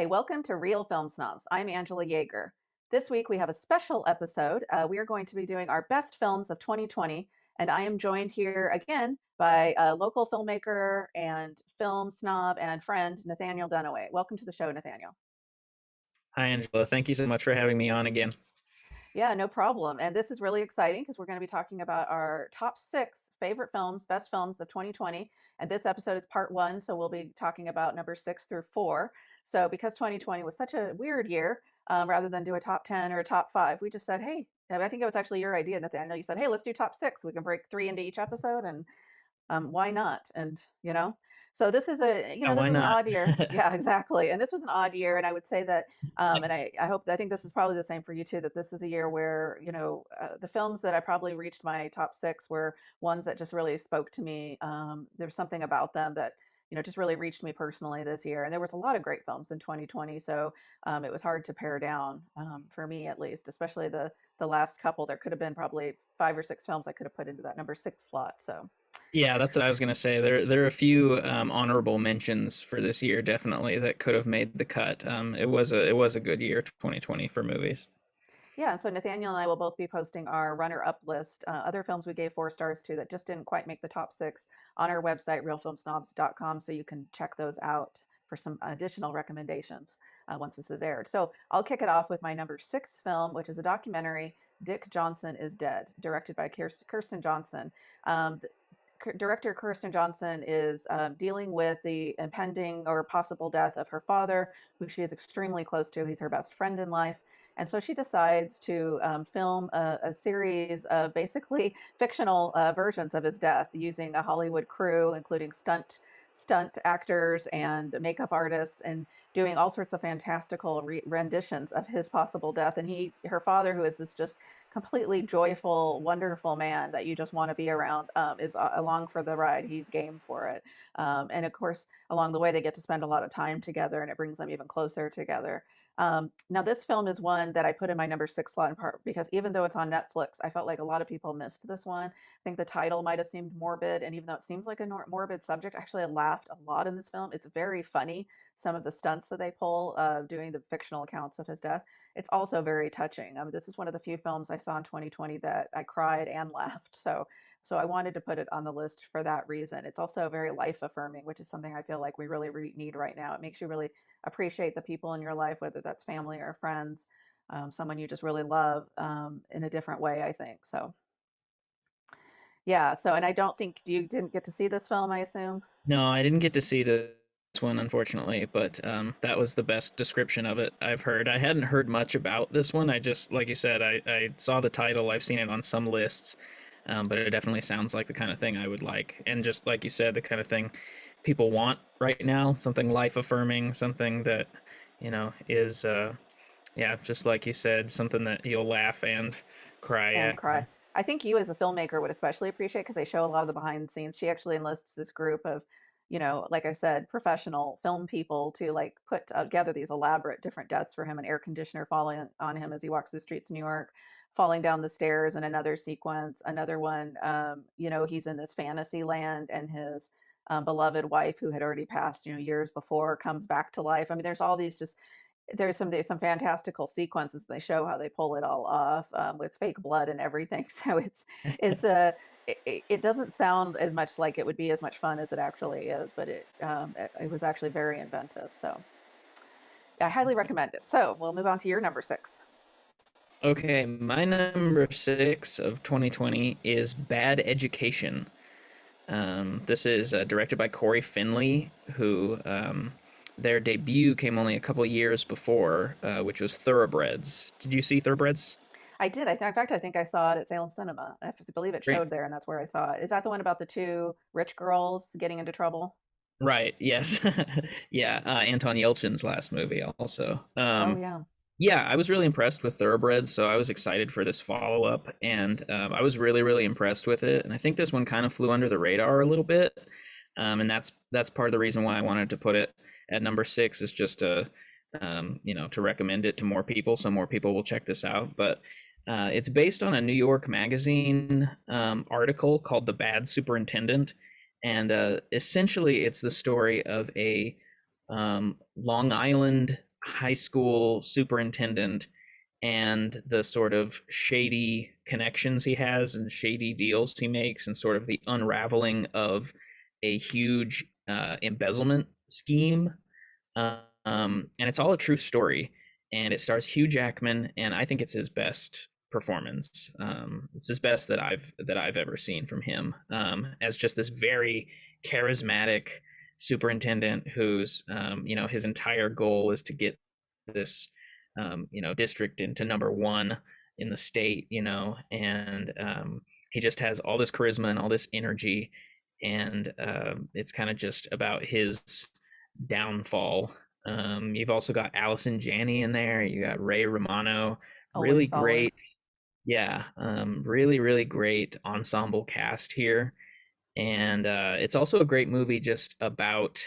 Hi, welcome to Real Film Snobs. I'm Angela Yeager. This week we have a special episode. We are going to be doing our best films of 2020, and I am joined here again by a local filmmaker and film snob and friend, Nathaniel Dunaway. Welcome to the show, Nathaniel. Hi, Angela. Thank you so much for having me on again. Yeah, no problem. And this is really exciting because we're going to be talking about our top six favorite films, best films of 2020. And this episode is part one. So we'll be talking about number six through four. So because 2020 was such a weird year, rather than do a top 10 or a top five, we just said, hey, I think it was actually your idea, Nathaniel. You said, hey, let's do top six. We can break three into each episode. And why not? And so this is Yeah, this why was an not? odd year. Yeah, exactly. And this was an odd year. And I would say that, and I think this is probably the same for you too, that this is a year where, the films that I probably reached my top six were ones that just really spoke to me. There's something about them that, just really reached me personally this year. And there was a lot of great films in 2020. So it was hard to pare down, for me at least, especially the last couple. There could have been probably five or six films I could have put into that number six slot. So. Yeah, that's what I was gonna say. There are a few honorable mentions for this year, definitely that could have made the cut. It was a good year, 2020 for movies. Yeah, and so Nathaniel and I will both be posting our runner-up list, other films we gave four stars to that just didn't quite make the top six on our website, realfilmsnobs.com, so you can check those out for some additional recommendations once this is aired. So I'll kick it off with my number six film, which is a documentary, Dick Johnson is Dead, directed by Kirsten Johnson. Um, Director Kirsten Johnson is dealing with the impending or possible death of her father, who she is extremely close to. He's her best friend in life. And so she decides to film a series of basically fictional versions of his death using a Hollywood crew, including stunt actors and makeup artists, and doing all sorts of fantastical renditions of his possible death. And her father, who is this just completely joyful, wonderful man that you just want to be around, is along for the ride. He's game for it. And of course, along the way, they get to spend a lot of time together, and it brings them even closer together. Now, this film is one that I put in my number six slot in part because even though it's on Netflix, I felt like a lot of people missed this one. I think the title might have seemed morbid, and even though it seems like a morbid subject, actually, I laughed a lot in this film. It's very funny, some of the stunts that they pull doing the fictional accounts of his death. It's also very touching. This is one of the few films I saw in 2020 that I cried and laughed. So I wanted to put it on the list for that reason. It's also very life affirming, which is something I feel like we really need right now. It makes you really appreciate the people in your life, whether that's family or friends, someone you just really love, in a different way, I think. So yeah. So, and I don't think you didn't get to see this film, I assume. No, I didn't get to see this one, unfortunately, but that was the best description of it I've heard. I hadn't heard much about this one. I just, like you said, I saw the title. I've seen it on some lists, but it definitely sounds like the kind of thing I would like. And just like you said, the kind of thing people want right now, something life affirming, something that, is, yeah, just like you said, something that you'll laugh and cry And at. cry. I think you as a filmmaker would especially appreciate because they show a lot of the behind the scenes. She actually enlists this group of, like I said, professional film people to like put together these elaborate different deaths for him. An air conditioner falling on him as he walks the streets of New York, falling down the stairs in another sequence. Another one, he's in this fantasy land and his beloved wife, who had already passed, years before, comes back to life. I mean, there's some fantastical sequences. They show how they pull it all off, with fake blood and everything. So it doesn't sound as much like it would be as much fun as it actually is, but it was actually very inventive. So I highly recommend it. So we'll move on to your number six. Okay, my number six of 2020 is Bad Education. This is directed by Corey Finley, who their debut came only a couple years before, which was Thoroughbreds. Did you see Thoroughbreds? I did. In fact, I think I saw it at Salem Cinema. I believe it Great. showed there, and that's where I saw it. Is that the one about the two rich girls getting into trouble? Right. Yes. Yeah. Anton Yelchin's last movie, also. Oh yeah. Yeah, I was really impressed with Thoroughbreds, so I was excited for this follow up, and I was really, really impressed with it. And I think this one kind of flew under the radar a little bit, and that's part of the reason why I wanted to put it at number six, is just to recommend it to more people, so more people will check this out. But it's based on a New York Magazine article called "The Bad Superintendent," and essentially it's the story of a Long Island high school superintendent and the sort of shady connections he has and shady deals he makes and sort of the unraveling of a huge embezzlement scheme. And it's all a true story. And it stars Hugh Jackman, and I think it's his best performance. It's his best that I've ever seen from him, as just this very charismatic superintendent who's his entire goal is to get this district into number one in the state, and he just has all this charisma and all this energy, and it's kind of just about his downfall. You've also got Allison Janney in there. You got Ray Romano. Always Really solid. great. Yeah, really, really great ensemble cast here. And it's also a great movie just about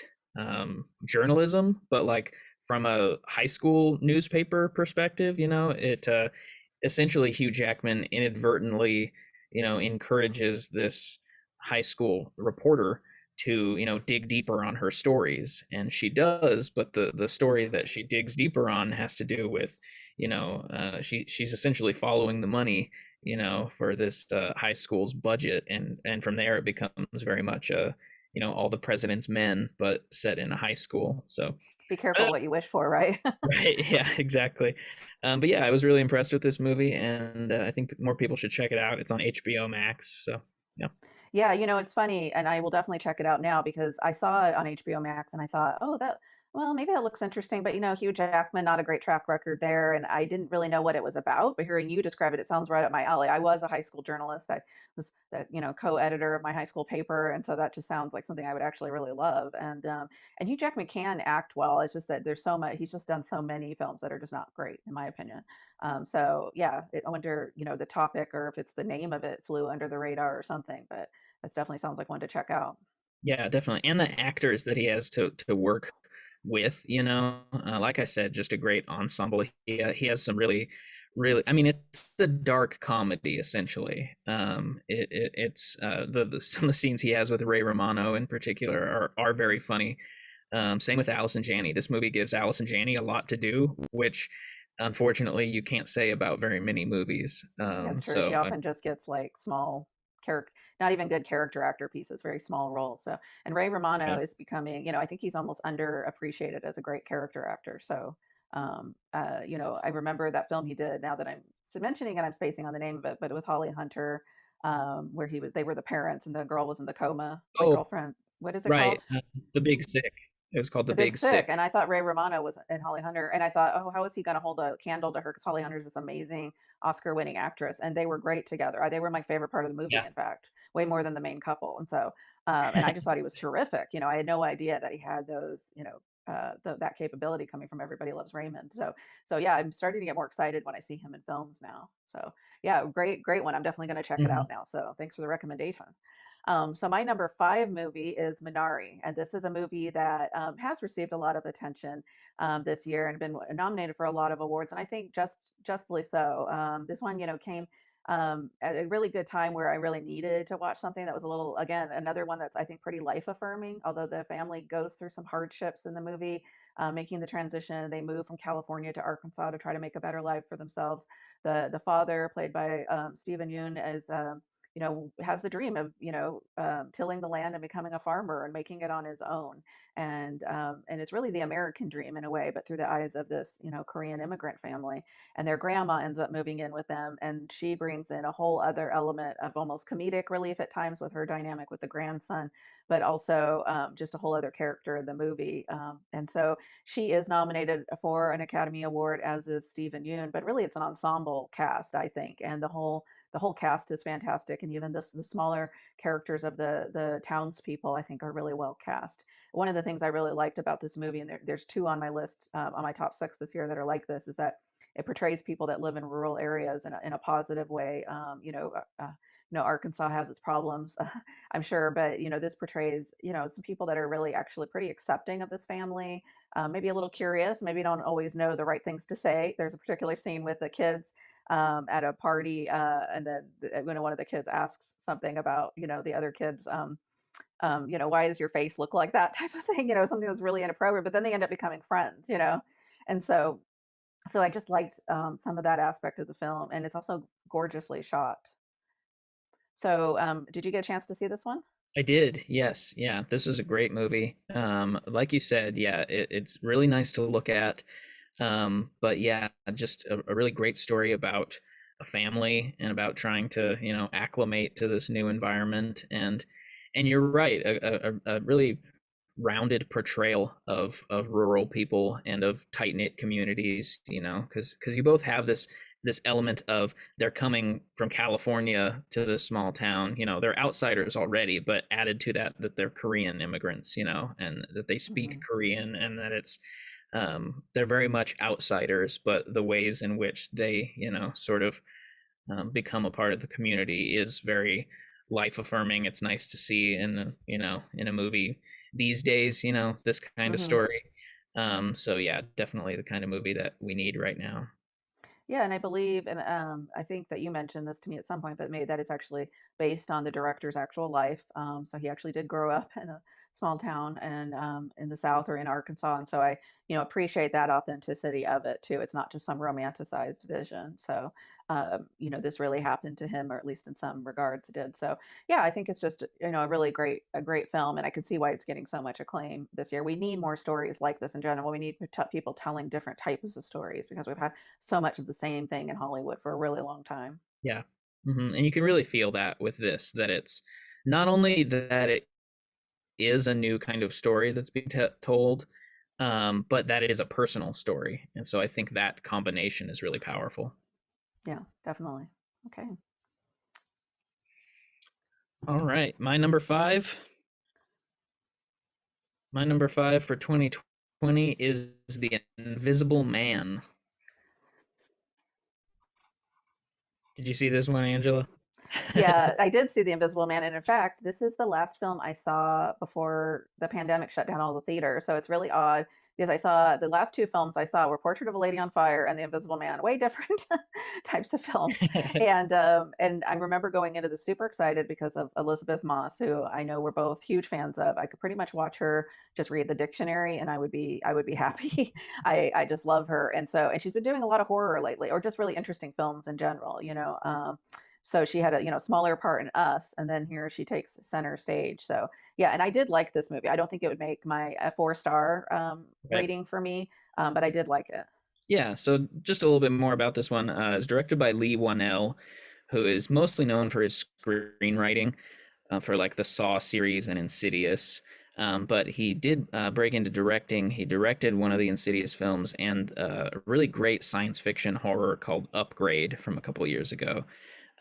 journalism, but like from a high school newspaper perspective. It essentially Hugh Jackman inadvertently, encourages this high school reporter to dig deeper on her stories, and she does, but the story that she digs deeper on has to do with she's essentially following the money for this high school's budget, and from there it becomes very much all the president's men, but set in a high school. So Be careful what you wish for, right? right, yeah, exactly. But yeah, I was really impressed with this movie, and I think more people should check it out. It's on HBO Max, so yeah. Yeah, it's funny, and I will definitely check it out now because I saw it on HBO Max and I thought, oh, well, maybe that looks interesting. But Hugh Jackman, not a great track record there, and I didn't really know what it was about. But hearing you describe it, it sounds right up my alley. I was a high school journalist. I was the co-editor of my high school paper, and so that just sounds like something I would actually really love. And Hugh Jackman can act well. It's just that there's so much. He's just done so many films that are just not great, in my opinion. So yeah, I wonder, the topic or if it's the name of it flew under the radar or something, but this definitely sounds like one to check out. Yeah, definitely. And the actors that he has to work with, like I said, just a great ensemble. He has some really, really. I mean, it's the dark comedy essentially. It's the some of the scenes he has with Ray Romano in particular are very funny. Same with Allison Janney. This movie gives Allison Janney a lot to do, which unfortunately you can't say about very many movies. That's true. She So often just gets like small character, not even good character actor pieces, very small roles. So, and Ray yeah. Romano is becoming, I think he's almost underappreciated as a great character actor. So, I remember that film he did. Now that I'm mentioning it, I'm spacing on the name of it, but with Holly Hunter, where they were the parents and the girl was in the coma, like Oh, girlfriend. What is it called? right. The Big Sick. It was called The The Big Big Sick, and Sick. I thought Ray Romano was in Holly Hunter, and I thought, oh, how is he going to hold a candle to her? Because Holly Hunter is this amazing Oscar-winning actress, and they were great together. They were my favorite part of the movie, Yeah. in fact, way more than the main couple. And so, and I just thought he was terrific. I had no idea that he had those, that capability coming from Everybody Loves Raymond. So yeah, I'm starting to get more excited when I see him in films now. So yeah, great, great one. I'm definitely going to check it Mhm. out now. So thanks for the recommendation. So my number five movie is Minari, and this is a movie that has received a lot of attention this year and been nominated for a lot of awards, and I think justly so. This one, came at a really good time where I really needed to watch something that was a little, again, another one that's I think pretty life affirming. Although the family goes through some hardships in the movie, making the transition, they move from California to Arkansas to try to make a better life for themselves. The father, played by Stephen Yoon, is has the dream of, tilling the land and becoming a farmer and making it on his own. And it's really the American dream in a way, but through the eyes of this, Korean immigrant family. And their grandma ends up moving in with them, and she brings in a whole other element of almost comedic relief at times with her dynamic with the grandson, but also just a whole other character in the movie. And so she is nominated for an Academy Award, as is Stephen Yoon. But really, it's an ensemble cast, I think, and the whole cast is fantastic, and even the smaller characters of the townspeople, I think, are really well cast. One of the things I really liked about this movie, and there's two on my list, on my top six this year that are like this, is that it portrays people that live in rural areas in a positive way. Arkansas has its problems, I'm sure, but this portrays some people that are really actually pretty accepting of this family, maybe a little curious, maybe don't always know the right things to say. There's a particular scene with the kids at a party, and then one of the kids asks something about the other kids. Why does your face look like that type of thing? Something that's really inappropriate. But then they end up becoming friends. And so I just liked some of that aspect of the film, and it's also gorgeously shot. So did you get a chance to see this one? I did, yes. Yeah, this is a great movie. Like you said, yeah, it's really nice to look at. But yeah, just a really great story about a family and about trying to, acclimate to this new environment. And you're right, a really rounded portrayal of rural people and of tight knit communities. Because you both have this element of they're coming from California to this small town. They're outsiders already, but added to that they're Korean immigrants. And that they speak Hmm. Korean, and that they're very much outsiders, but the ways in which they sort of become a part of the community is very life affirming. It's nice to see in a movie these days, this kind of Hmm. story. So yeah, definitely the kind of movie that we need right now. Yeah, and I believe, and I think that you mentioned this to me at some point, but maybe that it's actually based on the director's actual life. So he actually did grow up in a small town and in the South or in Arkansas, and so I, appreciate that authenticity of it too. It's not just some romanticized vision. So, this really happened to him, or at least in some regards, it did. So, yeah, I think it's just a really a great film, and I can see why it's getting so much acclaim this year. We need more stories like this in general. We need people telling different types of stories because we've had so much of the same thing in Hollywood for a really long time. Yeah. And you can really feel that with this, that it's not only that it is a new kind of story that's being told, but that it is a personal story. And so I think that combination is really powerful. Yeah, definitely. Okay. All right, my number five for 2020 is The Invisible Man. Did you see this one, Angela? Yeah, I did see The Invisible Man, and in fact, this is the last film I saw before the pandemic shut down all the theaters. So it's really odd because I saw the last two films I saw were Portrait of a Lady on Fire and The Invisible Man, way different types of films. And I remember going into this super excited because of Elizabeth Moss, who I know we're both huge fans of. I could pretty much watch her just read the dictionary, and I would be happy. I just love her, and she's been doing a lot of horror lately, or just really interesting films in general. So she had a smaller part in Us, and then here she takes center stage. So yeah, and I did like this movie. I don't think it would make my a 4 star Right. rating for me, but I did like it. Yeah, so just a little bit more about this one. It's directed by Lee Wanell, who is mostly known for his screenwriting for like the Saw series and Insidious. But he did break into directing. He directed one of the Insidious films and a really great science fiction horror called Upgrade from a couple years ago.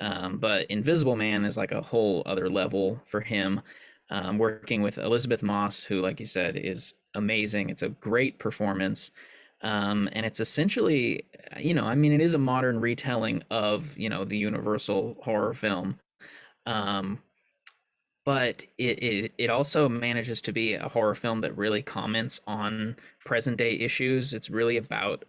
But Invisible Man is like a whole other level for him. Working with Elizabeth Moss, who, like you said, is amazing. It's a great performance. And it's essentially, I mean, it is a modern retelling of, the Universal horror film. Um, but it also manages to be a horror film that really comments on present day issues. It's really about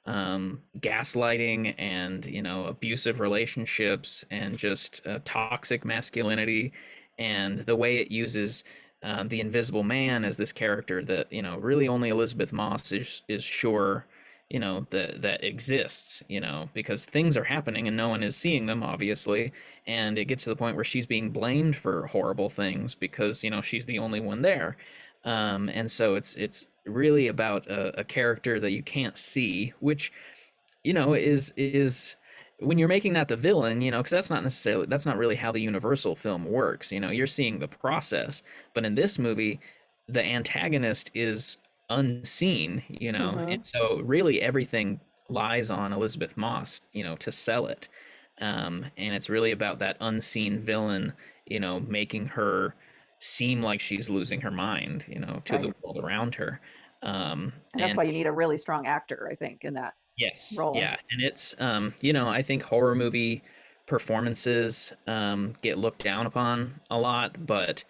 gaslighting and abusive relationships and just toxic masculinity, and the way it uses the Invisible Man as this character that really only Elizabeth Moss is sure that exists, because things are happening and no one is seeing them, obviously. And it gets to the point where she's being blamed for horrible things because she's the only one there. And so it's really about a character that you can't see, which is when you're making that the villain, because that's not really how the Universal film works. You're seeing the process, but in this movie the antagonist is unseen, and Hmm. so really everything lies on Elizabeth Moss, to sell it. And it's really about that unseen villain, making her seem like she's losing her mind, to Right. the world around her. And that's And why you need a really strong actor, I think, in that yes, role. yeah, and it's I think horror movie performances get looked down upon a lot, but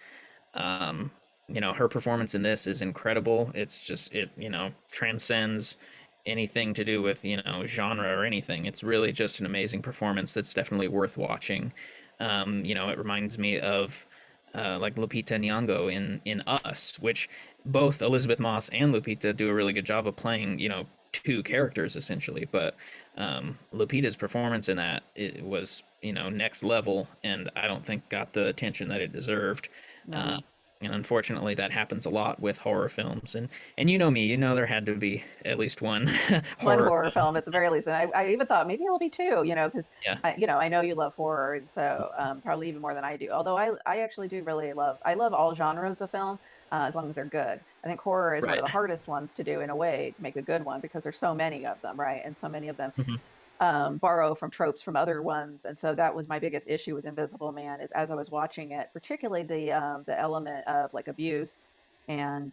um, her performance in this is incredible. It's just it transcends anything to do with genre or anything. It's really just an amazing performance that's definitely worth watching. It reminds me of like Lupita Nyong'o in Us, which both Elizabeth Moss and Lupita do a really good job of playing two characters essentially, but Lupita's performance in that, it was, next level, and I don't think got the attention that it deserved. Uh, No. and unfortunately, that happens a lot with horror films. And you know me, there had to be at least one One horror. horror film at the very least, and I even thought maybe it'll be two, because Yeah, I know you love horror, and so probably even more than I do. Although I actually do really love all genres of film, as long as they're good. I think horror is one of right. the hardest ones to do in a way to make a good one because there's so many of them, right? And so many of them Mhm. borrow from tropes from other ones, and so that was my biggest issue with Invisible Man is as I was watching it, particularly the element of like abuse and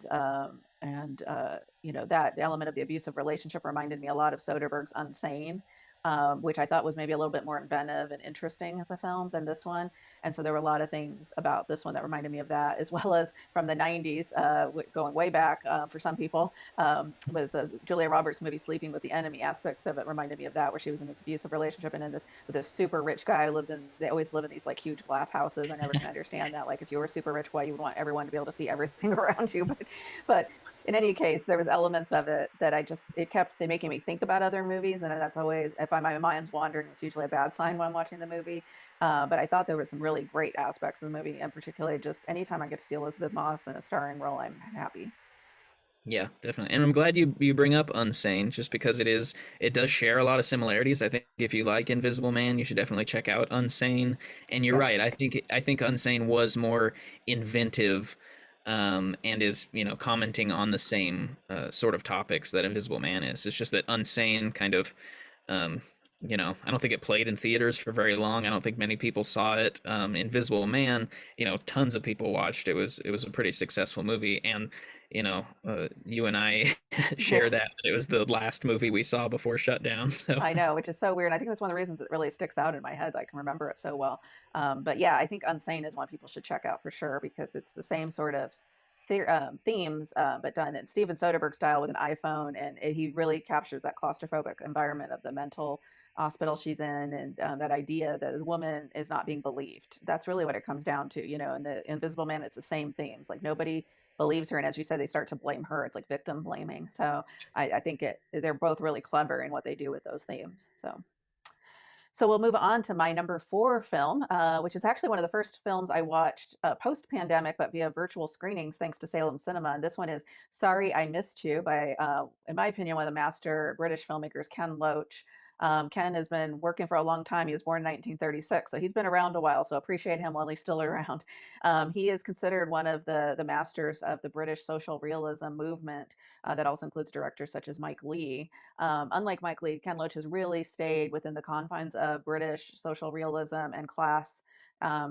that element of the abusive relationship reminded me a lot of Soderbergh's Unsane, which I thought was maybe a little bit more inventive and interesting as a film than this one. And so there were a lot of things about this one that reminded me of that, as well as from the 90s, going way back for some people, was the Julia Roberts movie Sleeping with the Enemy. Aspects of it reminded me of that, where she was in this abusive relationship and in this with this super rich guy who they always live in these like huge glass houses. I never can understand that. Like if you were super rich, why you would want everyone to be able to see everything around you. But in any case, there was elements of it that it kept making me think about other movies, and that's always if my mind's wandering, it's usually a bad sign when I'm watching the movie. But I thought there were some really great aspects of the movie, and particularly just anytime I get to see Elizabeth Moss in a starring role, I'm happy. Yeah, definitely. And I'm glad you bring up Unsane, just because it does share a lot of similarities. I think if you like Invisible Man, you should definitely check out Unsane. And you're Yes. right. I think Unsane was more inventive, and is, commenting on the same sort of topics that Invisible Man is. It's just that Unsane kind of, um, I don't think it played in theaters for very long. I don't think many people saw it. Invisible Man, tons of people watched. It was a pretty successful movie, and you and I Yeah. share that. It was the last movie we saw before shutdown. So I know, which is so weird. I think that's one of the reasons it really sticks out in my head. I can remember it so well. But yeah, I think Unsane is one people should check out for sure because it's the same sort of themes, but done in Steven Soderbergh style with an iPhone, and he really captures that claustrophobic environment of the mental hospital she's in, and that idea that the woman is not being believed. That's really what it comes down to, In the Invisible Man, it's the same themes. Like nobody believes her, and as you said, they start to blame her. It's like victim blaming. So I think they're both really clever in what they do with those themes. So we'll move on to my number four film, which is actually one of the first films I watched post pandemic, but via virtual screenings thanks to Salem Cinema. And this one is Sorry I Missed You by, in my opinion, one of the master British filmmakers, Ken Loach. Ken has been working for a long time. He was born in 1936, so he's been around a while. So appreciate him while he's still around. He is considered one of the masters of the British social realism movement. That also includes directors such as Mike Leigh. Unlike Mike Leigh, Ken Loach has really stayed within the confines of British social realism and class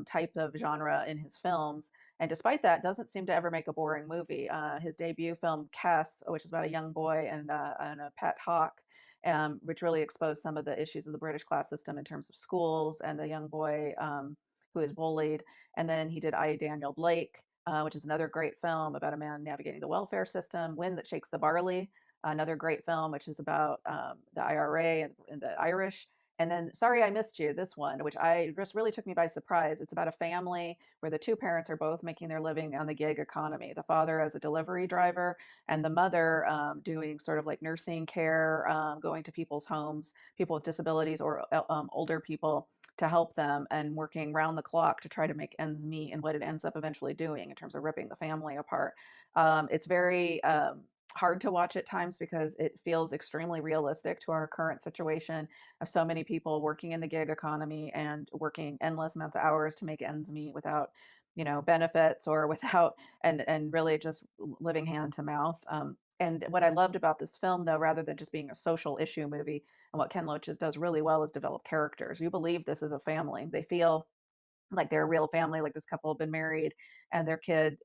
type of genre in his films. And despite that, doesn't seem to ever make a boring movie. His debut film, Kess, which is about a young boy and a pet hawk, which really exposed some of the issues of the British class system in terms of schools and the young boy who is bullied. And then he did I, Daniel Blake, which is another great film about a man navigating the welfare system. Wind That Shakes the Barley, another great film, which is about the IRA and the Irish. And then Sorry I Missed You, this one, which I just really took me by surprise. It's about a family where the two parents are both making their living on the gig economy. The father as a delivery driver, and the mother doing sort of like nursing care, going to people's homes, people with disabilities or older people to help them and working round the clock to try to make ends meet and what it ends up eventually doing in terms of ripping the family apart. It's very hard to watch at times because it feels extremely realistic to our current situation of so many people working in the gig economy and working endless amounts of hours to make ends meet without benefits or without and really just living hand to mouth. And what I loved about this film, though, rather than just being a social issue movie, and what Ken Loach does really well is develop characters. You believe this is a family. They feel like they're a real family, like this couple have been married and their kid,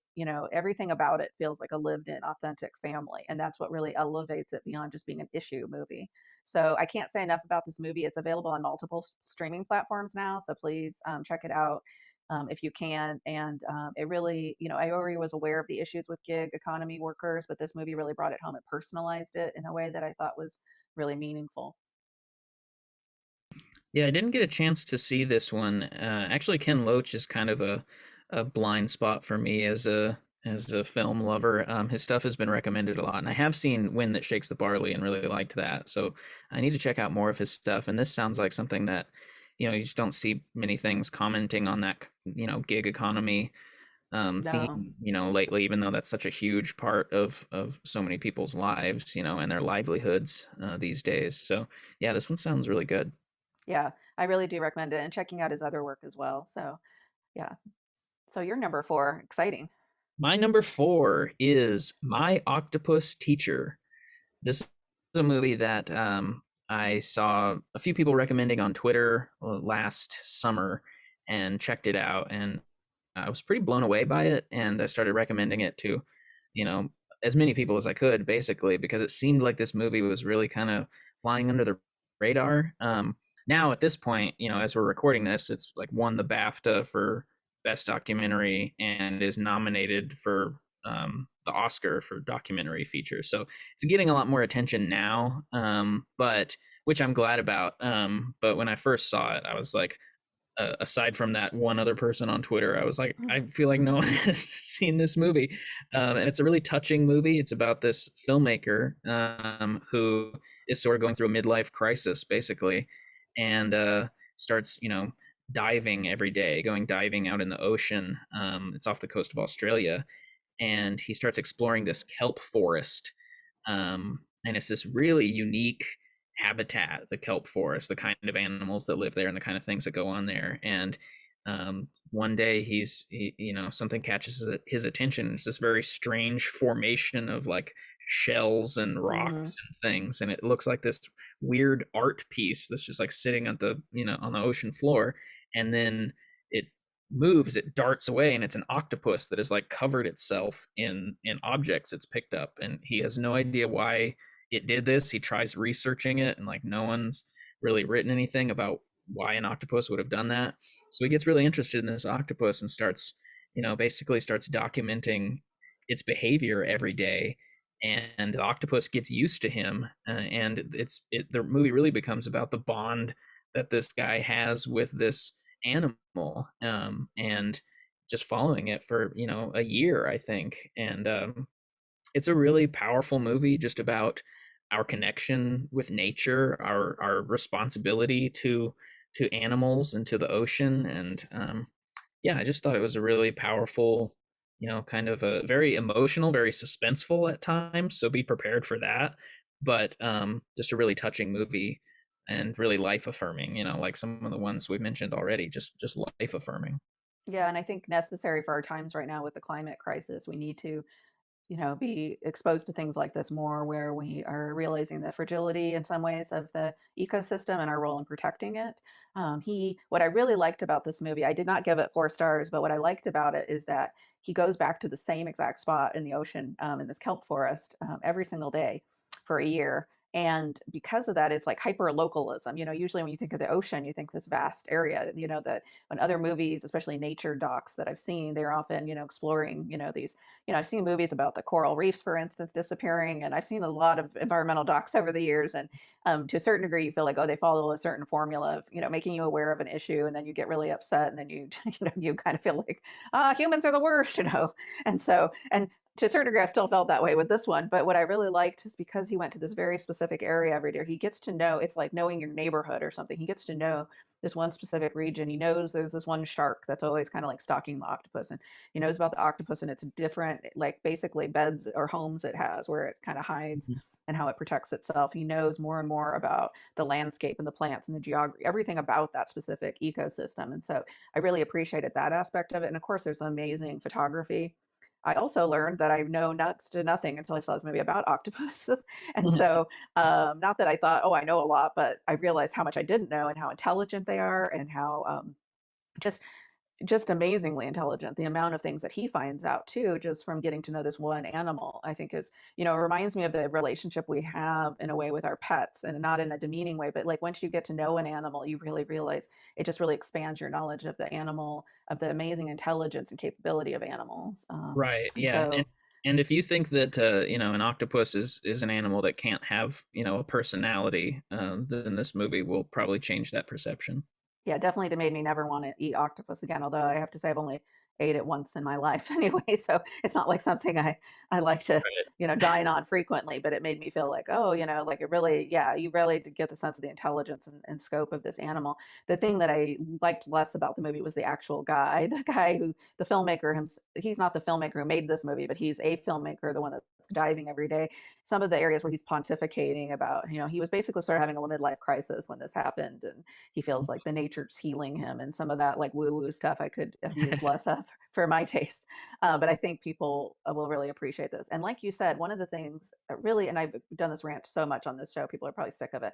everything about it feels like a lived in, authentic family. And that's what really elevates it beyond just being an issue movie. So I can't say enough about this movie. It's available on multiple streaming platforms now. So please check it out. If you can. And it really, I already was aware of the issues with gig economy workers, but this movie really brought it home and personalized it in a way that I thought was really meaningful. yeah, I didn't get a chance to see this one. Actually, Ken Loach is kind of a blind spot for me as a as a film lover. His stuff has been recommended a lot, and I have seen Wind That Shakes the Barley and really liked that. So I need to check out more of his stuff. And this sounds like something that, you just don't see many things commenting on that, gig economy No. theme, lately, even though that's such a huge part of so many people's lives, and their livelihoods these days. So yeah, this one sounds really good. Yeah, I really do recommend it and checking out his other work as well. So, yeah. So you're number four. Exciting. My number four is My Octopus Teacher. This is a movie that I saw a few people recommending on Twitter last summer and checked it out, and I was pretty blown away by it. And I started recommending it to, you know, as many people as I could, basically, because it seemed like this movie was really kind of flying under the radar. Now at this point, as we're recording this, it's like won the BAFTA for best documentary and is nominated for the Oscar for documentary feature. So it's getting a lot more attention now, but which I'm glad about. But when I first saw it, I was like, aside from that one other person on Twitter, I was like, I feel like no one has seen this movie. And it's a really touching movie. It's about this filmmaker who is sort of going through a midlife crisis, basically, and starts, diving every day, going diving out in the ocean. It's off the coast of Australia, and he starts exploring this kelp forest. And it's this really unique habitat, the kelp forest, the kind of animals that live there and the kind of things that go on there. And one day something catches his attention. It's this very strange formation of like shells and rocks Mm-hmm. and things, and it looks like this weird art piece that's just like sitting at the on the ocean floor. And then it moves, it darts away, and it's an octopus that has like covered itself in objects it's picked up, and he has no idea why it did this. He tries researching it, and like no one's really written anything about why an octopus would have done that. So he gets really interested in this octopus and starts, basically starts documenting its behavior every day. And the octopus gets used to him, and the movie really becomes about the bond that this guy has with this animal, and just following it for a year, I think. And it's a really powerful movie, just about our connection with nature, our responsibility to animals and to the ocean. And yeah, I just thought it was a really powerful, kind of a very emotional, very suspenseful at times, so be prepared for that. But just a really touching movie, and really life affirming, like some of the ones we've mentioned already, just life affirming. Yeah, and I think necessary for our times right now with the climate crisis. We need to be exposed to things like this more, where we are realizing the fragility in some ways of the ecosystem and our role in protecting it. What I really liked about this movie, I did not give it 4 stars, but what I liked about it is that he goes back to the same exact spot in the ocean, in this kelp forest, every single day for a year. And because of that, it's like hyper localism. Usually when you think of the ocean, you think this vast area, that when other movies, especially nature docs that I've seen, they're often, exploring, these I've seen movies about the coral reefs, for instance, disappearing, and I've seen a lot of environmental docs over the years. And to a certain degree, you feel like, oh, they follow a certain formula of, making you aware of an issue, and then you get really upset, and then you, you kind of feel like, humans are the worst, And so, and to a certain degree, I still felt that way with this one. But what I really liked is because he went to this very specific area every day, he gets to know, it's like knowing your neighborhood or something. He gets to know this one specific region. He knows there's this one shark that's always kind of like stalking the octopus, and he knows about the octopus and its different, like basically beds or homes it has where it kind of hides and how it protects itself. He knows more and more about the landscape and the plants and the geography, everything about that specific ecosystem. And so I really appreciated that aspect of it. And of course, there's amazing photography. I also learned that I know next to nothing until I saw this movie about octopuses. And so, not that I thought, oh, I know a lot, but I realized how much I didn't know and how intelligent they are, and how just just amazingly intelligent. The amount of things that he finds out too, just from getting to know this one animal, I think is, reminds me of the relationship we have in a way with our pets, and not in a demeaning way, but like once you get to know an animal, you really realize it just really expands your knowledge of the animal, of the amazing intelligence and capability of animals. Right. And Yeah. so, And if you think that an octopus is an animal that can't have a personality, then this movie will probably change that perception. yeah, definitely it made me never want to eat octopus again. Although I have to say, I've only ate it once in my life anyway, so it's not like something I like to, Right. dine on frequently, but it made me feel like, oh, like it really, yeah, you really did get the sense of the intelligence and scope of this animal. The thing that I liked less about the movie was the actual guy, the guy who, the filmmaker, he's not the filmmaker who made this movie, but he's a filmmaker, the one that's diving every day. Some of the areas where he's pontificating about, he was basically sort of having a midlife crisis when this happened, and he feels like the nature's healing him, and some of that like woo woo stuff I could have used less of for my taste. But I think people will really appreciate this. And like you said, one of the things really, and I've done this rant so much on this show, people are probably sick of it,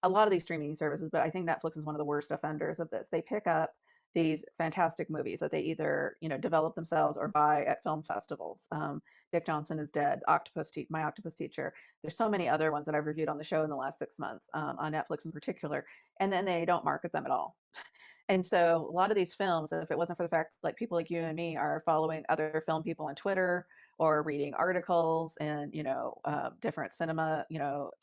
a lot of these streaming services, but I think Netflix is one of the worst offenders of this. They pick up these fantastic movies that they either develop themselves or buy at film festivals. Dick Johnson is Dead, My Octopus Teacher. There's so many other ones that I've reviewed on the show in the last 6 months, on Netflix in particular, and then they don't market them at all. And so a lot of these films, if it wasn't for the fact like people like you and me are following other film people on Twitter or reading articles and different cinema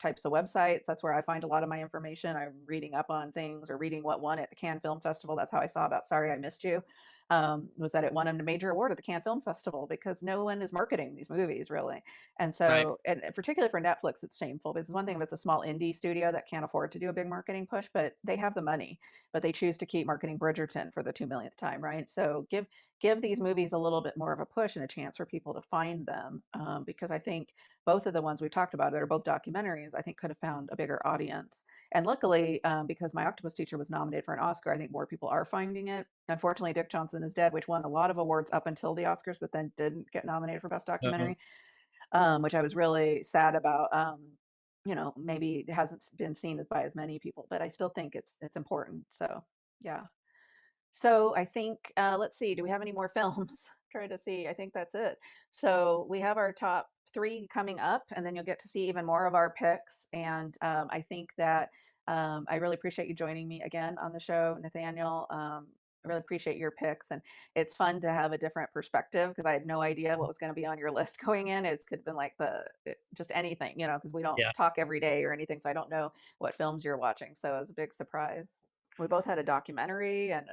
types of websites, that's where I find a lot of my information. I'm reading up on things or reading what won at the Cannes Film Festival. That's how I saw about Sorry I Missed You. Was that it won a major award at the Cannes Film Festival because no one is marketing these movies really. And Right. so, and particularly for Netflix, it's shameful because it's one thing if it's a small indie studio that can't afford to do a big marketing push, but they have the money, but they choose to keep marketing Bridgerton for the 2 millionth time, right? So give these movies a little bit more of a push and a chance for people to find them, because I think both of the ones we've talked about that are both documentaries, I think could have found a bigger audience. And luckily, because My Octopus Teacher was nominated for an Oscar, I think more people are finding it. Unfortunately, Dick Johnson is Dead, which won a lot of awards up until the Oscars, but then didn't get nominated for Best Uh, Documentary, which I was really sad about. Maybe it hasn't been seen as by as many people, but I still think it's important. So yeah. So I think, let's see, do we have any more films? Try to see. I think that's it. So we have our top three coming up, and then you'll get to see even more of our picks. And I think that I really appreciate you joining me again on the show, Nathaniel. I really appreciate your picks, and it's fun to have a different perspective because I had no idea what was going to be on your list going in. It could have been like just anything, because we don't yeah. talk every day or anything, so I don't know what films you're watching. So it was a big surprise. We both had a documentary and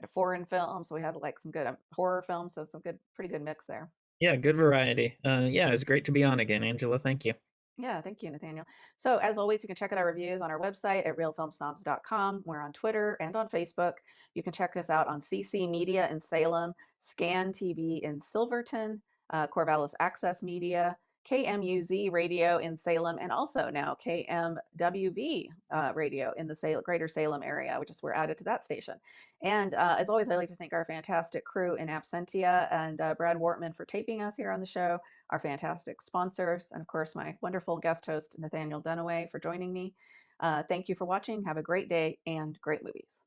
a foreign film, so we had like some good horror films, so some good, pretty good mix there. Yeah, good variety. Yeah, it's great to be on again, Angela. Thank you. Yeah, thank you, Nathaniel. So, as always, you can check out our reviews on our website at realfilmsnobs.com. We're on Twitter and on Facebook. You can check us out on CC Media in Salem, Scan TV in Silverton, Corvallis Access Media, KMUZ Radio in Salem, and also now KMWV Radio in the greater Salem area, which is we're added to that station. And as always, I'd like to thank our fantastic crew in absentia and Brad Wortman for taping us here on the show, our fantastic sponsors, and of course, my wonderful guest host, Nathaniel Dunaway, for joining me. Thank you for watching. Have a great day and great movies.